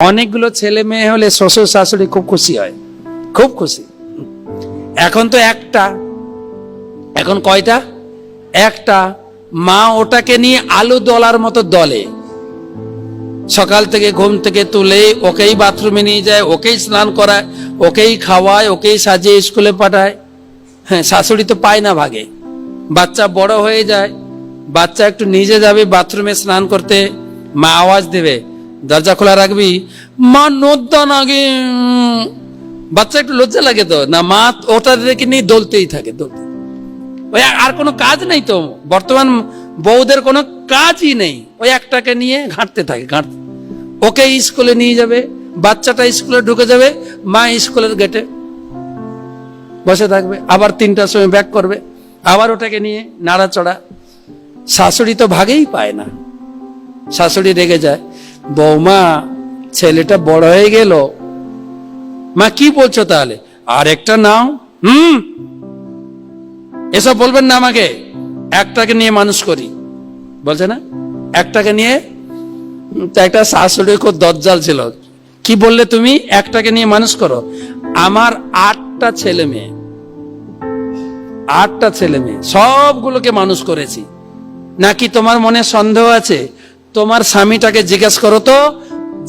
অনেকগুলো ছেলে মেয়ে হলে শ্বশুর শাশুড়ি খুব খুশি হয়, খুব খুশি। এখন তো একটা, এখন কয়টা? একটা। মা ওটাকে নিয়ে আলু দলার মতো দলে, সকাল থেকে ঘুম থেকে তুলে ওকেই বাথরুমে নিয়ে যায়, ওকেই স্নান করায়, ওকেই খাওয়ায়, ওকেই সাজিয়ে স্কুলে পাঠায়। হ্যাঁ, শাশুড়ি তো পায় না ভাগে। বাচ্চা বড় হয়ে যায়, বাচ্চা একটু নিজে যাবে বাথরুমে স্নান করতে, মা আওয়াজ দেবে, দরজা খোলা রাখবি, মা নদ্দান আগে। বাচ্চা একটু লজ্জা লাগে তো না, মা ওটা রেখে নিয়ে দলতেই থাকে, দলতে। ওই আর কোনো কাজ নেই তো, বর্তমান বউদের কোনো কাজই নেই, ওই একটাকে নিয়ে ঘাঁটতে থাকে, ঘাঁটতে। ওকে স্কুলে নিয়ে যাবে, বাচ্চাটা স্কুলে ঢুকে যাবে, মা স্কুলের গেটে বসে থাকবে, আবার 3টার সময় ব্যাক করবে, আবার ওটাকে নিয়ে নাড়াচড়া। শাশুড়ি তো ভাগেই পায় না, শাশুড়ি রেগে যায়, বৌমা ছেলেটা বড় হয়ে গেল। মা কি বলছো তাহলে? আর একটা নাও। এসব বলবেন না আমাকে, একটাকে নিয়ে মানুষ করি বলছে না, একটাকে নিয়ে। একটা শাশুড়ি খুব দজ্জাল ছিল, কি বললে তুমি? একটাকে নিয়ে মানুষ করো। আমার 8টা ছেলে মেয়ে, 8টা ছেলে মেয়ে, সবগুলোকে মানুষ করেছি। নাকি তোমার মনে সন্দেহ আছে? তোমার স্বামীটাকে জিজ্ঞেস করো তো,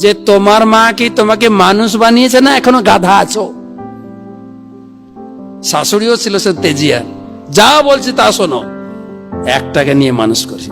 যে তোমার মা কি তোমাকে মানুষ বানিয়েছে না এখনো গাধা আছো? শাশুড়িও ছিল সে তেজিয়া, যা বলছে তা শোনো, একটাকে নিয়ে মানুষ করি।